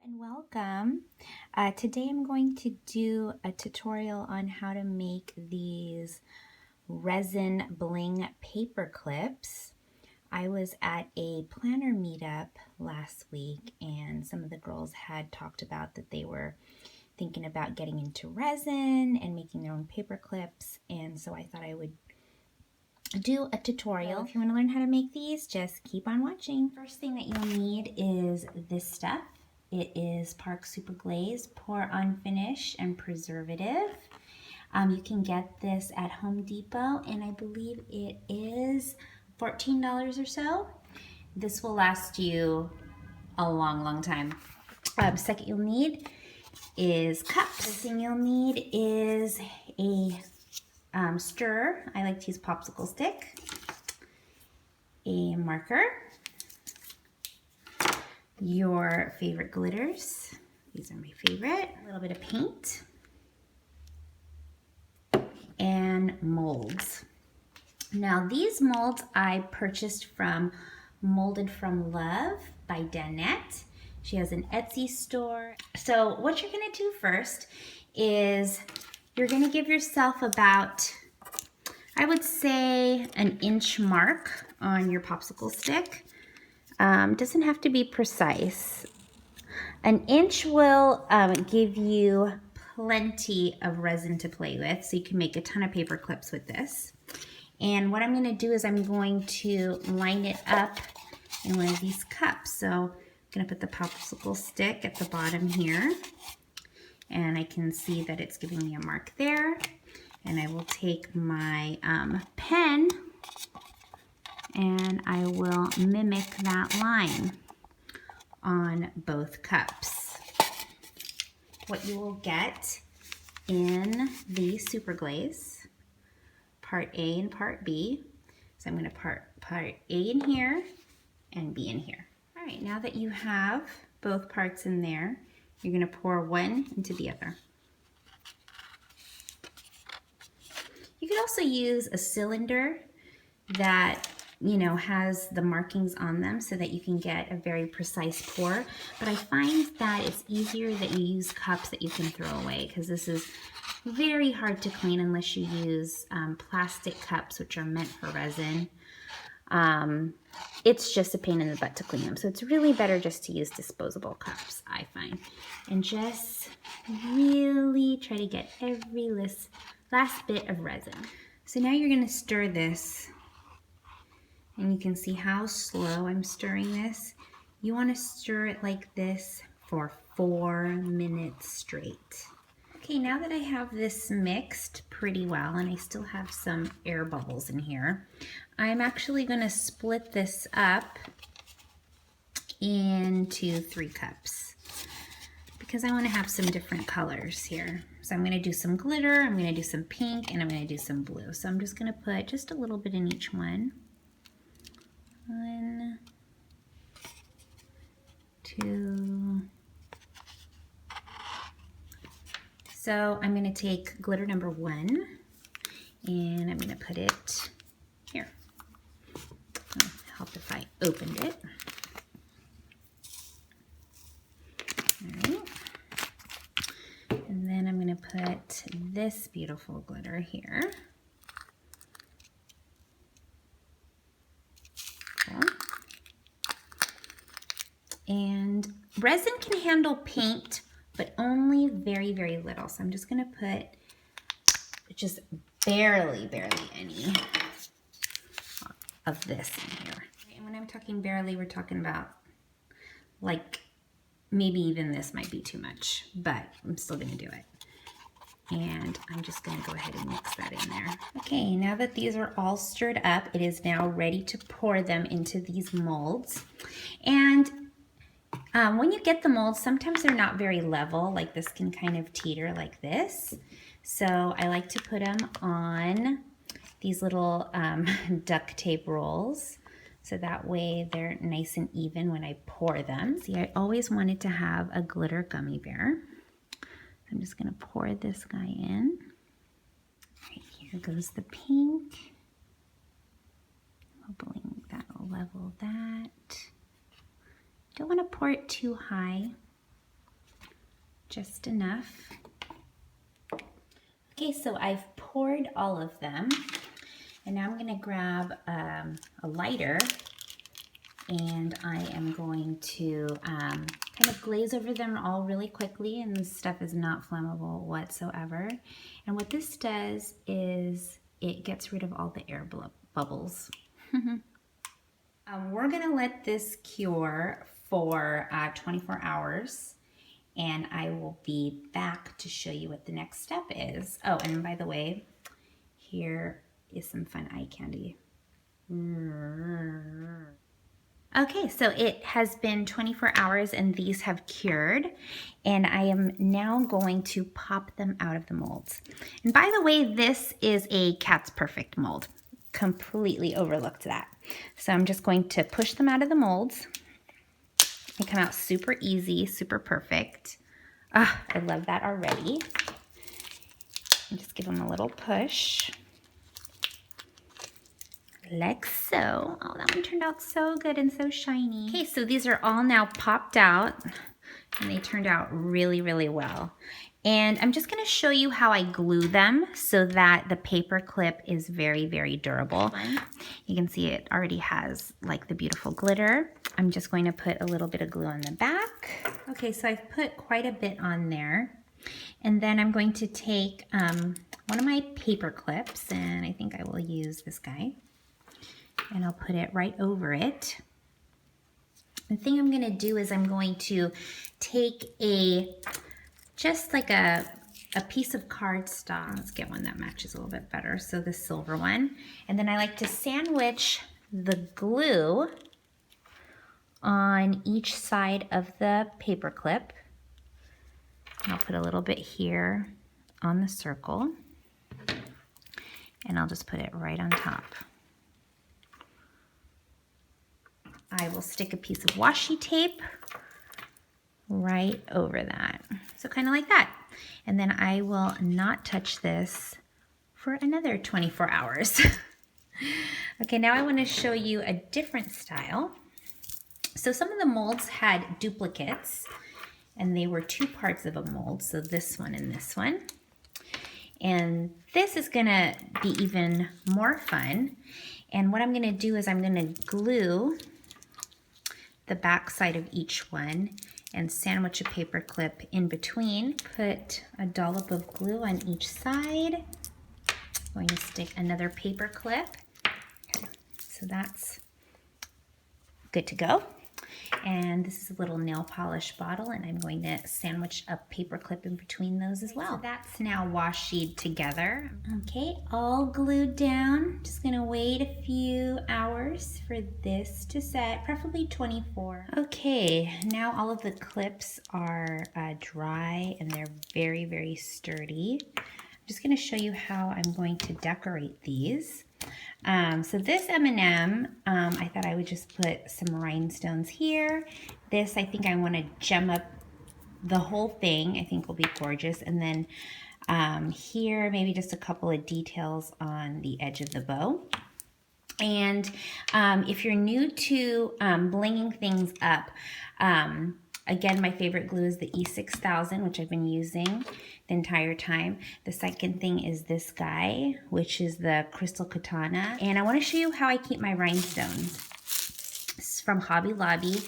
And welcome. Today I'm going to do a tutorial on how to make these resin bling paper clips. I was at a planner meetup last week and some of the girls had talked about that they were thinking about getting into resin and making their own paper clips, and so I thought I would do a tutorial. So if you want to learn how to make these, just keep on watching. First thing that you'll need is this stuff. It is Park Super Glaze Pour On Finish and Preservative. You can get this at Home Depot, and I believe it is $14 or so. This will last you a long time. Second you'll need is cups. The thing you'll need is a stirrer. I like to use popsicle stick, a marker, your favorite glitters. These are my favorite. A little bit of paint and molds. Now these molds I purchased from Molded from Love by Danette. She has an Etsy store. So what you're gonna do first is you're gonna give yourself about, I would say, an inch mark on your popsicle stick. Doesn't have to be precise. An inch will give you plenty of resin to play with, so you can make a ton of paper clips with this. And what I'm going to do is I'm going to line it up in one of these cups. So I'm going to put the popsicle stick at the bottom here, and I can see that it's giving me a mark there. And I will take my pen and I will mimic that line on both cups. What you will get in the super glaze, part A and part B. So I'm going to part A in here and B in here. All right, now that you have both parts in there, you're going to pour one into the other. You could also use a cylinder that, you know, has the markings on them so that you can get a very precise pour. But I find that it's easier that you use cups that you can throw away, because this is very hard to clean unless you use plastic cups, which are meant for resin. It's just a pain in the butt to clean them. So it's really better just to use disposable cups, I find. And just really try to get every last bit of resin. So now you're going to stir this. And you can see how slow I'm stirring this. You want to stir it like this for 4 minutes straight. Okay, now that I have this mixed pretty well, and I still have some air bubbles in here, I'm actually going to split this up into 3 cups because I want to have some different colors here. So I'm going to do some glitter, I'm going to do some pink, and I'm going to do some blue. So I'm just going to put just a little bit in each one. 1, 2. So I'm going to take glitter number 1 and I'm going to put it here. It'll help if I opened it. All right. And then I'm going to put this beautiful glitter here. And resin can handle paint, but only very little. So I'm just gonna put just barely any of this in here. And when I'm talking barely, we're talking about like maybe even this might be too much, but I'm still gonna do it. And I'm just gonna go ahead and mix that in there. Okay, now that these are all stirred up, it is now ready to pour them into these molds. And when you get the molds, sometimes they're not very level, like this can kind of teeter like this. So I like to put them on these little duct tape rolls, so that way they're nice and even when I pour them. See, I always wanted to have a glitter gummy bear. I'm just gonna pour this guy in. Right, here goes the pink. Bling, that'll level that. Don't want to pour it too high just enough. Okay, so I've poured all of them, and now I'm gonna grab a lighter, and I am going to kind of glaze over them all really quickly, and this stuff is not flammable whatsoever. And what this does is it gets rid of all the air bubbles. We're gonna let this cure for 24 hours. And I will be back to show you what the next step is. Oh, and by the way, here is some fun eye candy. Okay, so it has been 24 hours and these have cured, and I am now going to pop them out of the molds. And by the way, this is a Cat's Perfect mold. Completely overlooked that. So I'm just going to push them out of the molds. They come out super easy, super perfect. Ah, I love that already. And just give them a little push. Like so. Oh, that one turned out so good and so shiny. Okay, so these are all now popped out, and they turned out really, really well. And I'm just gonna show you how I glue them so that the paper clip is very, very durable. You can see it already has like the beautiful glitter. I'm just going to put a little bit of glue on the back. Okay, so I've put quite a bit on there. And then I'm going to take one of my paper clips, and I think I will use this guy, and I'll put it right over it. The thing I'm gonna do is I'm going to take just like a piece of cardstock. Let's get one that matches a little bit better. So the silver one. And then I like to sandwich the glue on each side of the paper clip. I'll put a little bit here on the circle, and I'll just put it right on top. I will stick a piece of washi tape right over that. So kind of like that. And then I will not touch this for another 24 hours. Okay, now I want to show you a different style. So some of the molds had duplicates, and they were 2 parts of a mold. So this one and this one. And this is gonna be even more fun. And what I'm gonna do is I'm gonna glue the back side of each one and sandwich a paper clip in between. Put a dollop of glue on each side. I'm going to stick another paper clip. Okay, so that's good to go. And this is a little nail polish bottle, and I'm going to sandwich a paper clip in between those as well. So that's now washied together. Okay, all glued down. Just gonna wait a few hours for this to set, preferably 24. Okay, now all of the clips are dry, and they're very, very sturdy. I'm just gonna show you how I'm going to decorate these. So this M&M, I thought I would just put some rhinestones here. This, I think I want to gem up the whole thing. I think will be gorgeous. And then here, maybe just a couple of details on the edge of the bow. And if you're new to blinging things up, again, my favorite glue is the E6000, which I've been using the entire time. The second thing is this guy, which is the Crystal Katana. And I want to show you how I keep my rhinestones. This is from Hobby Lobby.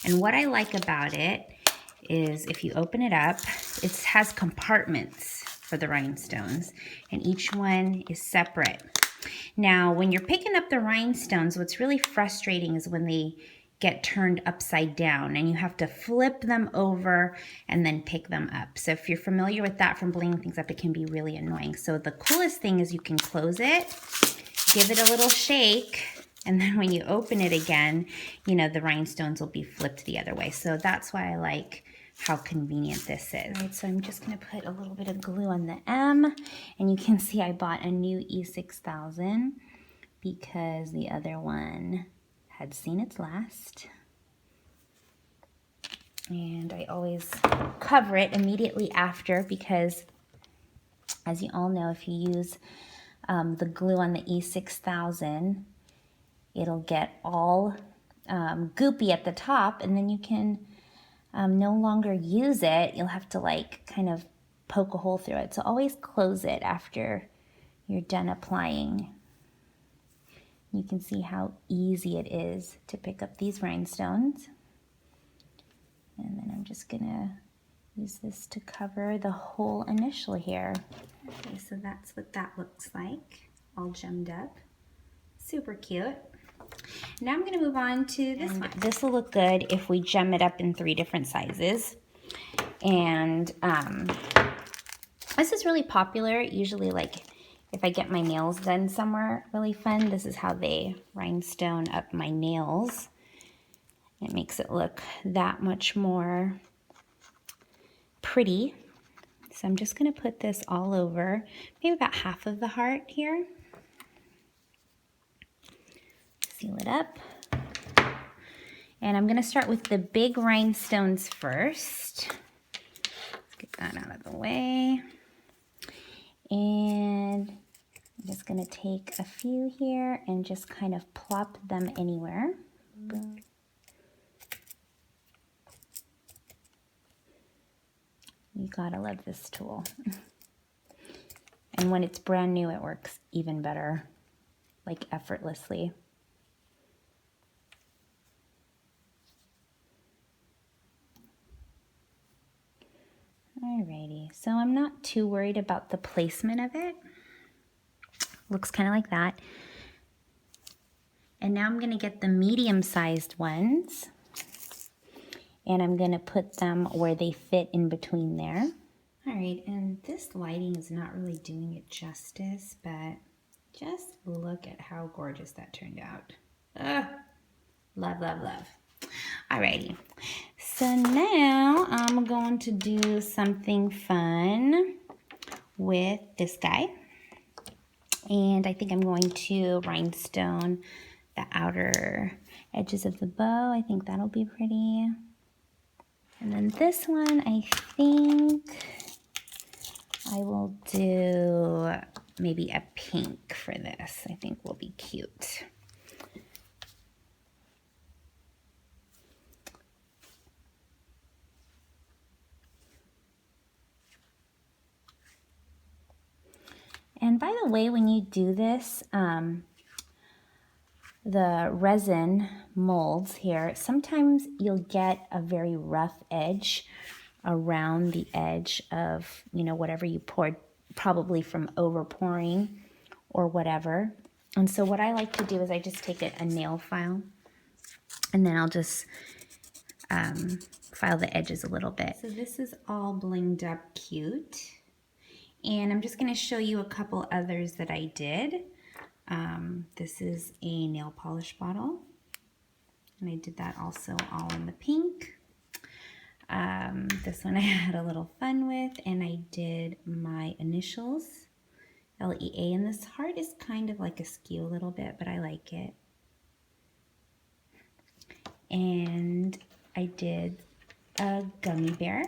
And what I like about it is if you open it up, it has compartments for the rhinestones, and each one is separate. Now, when you're picking up the rhinestones, what's really frustrating is when they get turned upside down and you have to flip them over and then pick them up. So if you're familiar with that from blinging things up, it can be really annoying. So the coolest thing is you can close it, give it a little shake, and then when you open it again, you know, the rhinestones will be flipped the other way. So that's why I like how convenient this is. All right, so I'm just gonna put a little bit of glue on the M, and you can see I bought a new E6000 because the other one had seen its last. And I always cover it immediately after because, as you all know, if you use the glue on the E6000, it'll get all goopy at the top, and then you can no longer use it, you'll have to like kind of poke a hole through it. So always close it after you're done applying. You can see how easy it is to pick up these rhinestones. And then I'm just gonna use this to cover the whole initial here. Okay, so that's what that looks like, all gemmed up. Super cute. Now I'm gonna move on to this one. This will look good if we gem it up in 3 different sizes. And this is really popular. Usually, like, if I get my nails done somewhere really fun, this is how they rhinestone up my nails. It makes it look that much more pretty. So I'm just gonna put this all over, maybe about half of the heart here. Seal it up. And I'm gonna start with the big rhinestones first. Let's get that out of the way. And I'm just gonna take a few here and just kind of plop them anywhere. Boom. You gotta love this tool. And when it's brand new, it works even better, like effortlessly. Alrighty, so I'm not too worried about the placement of it. Looks kind of like that. And now I'm gonna get the medium-sized ones and I'm gonna put them where they fit in between there. All right, and this lighting is not really doing it justice, but just look at how gorgeous that turned out. Ugh. Love, love, love. Alrighty, so now I'm going to do something fun with this guy. And I think I'm going to rhinestone the outer edges of the bow. I think that'll be pretty. And then this one, I think I will do maybe a pink for this. I think will be cute. And by the way, when you do this, the resin molds here, sometimes you'll get a very rough edge around the edge of, you know, whatever you poured, probably from over pouring or whatever. And so what I like to do is I just take a nail file and then I'll just file the edges a little bit. So this is all blinged up cute. And I'm just going to show you a couple others that I did. This is a nail polish bottle. And I did that also all in the pink. This one I had a little fun with. And I did my initials, L-E-A. And this heart is kind of like askew a little bit, but I like it. And I did a gummy bear.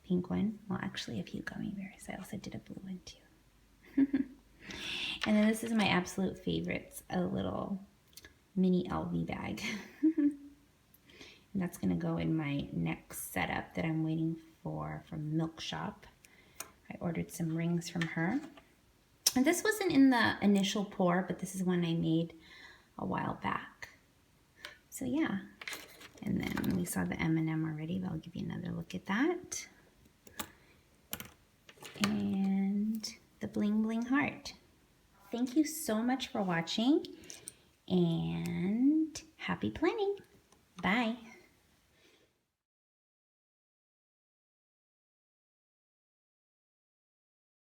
Pink one. Well, actually a few gummy bears. I also did a blue one too. And then this is my absolute favorites, a little mini LV bag. And that's gonna go in my next setup that I'm waiting for from Milk Shop. I ordered some rings from her. And this wasn't in the initial pour, but this is one I made a while back. So yeah. And then we saw the M&M already, but I'll give you another look at that. And the bling bling heart. Thank you so much for watching and happy planning. Bye.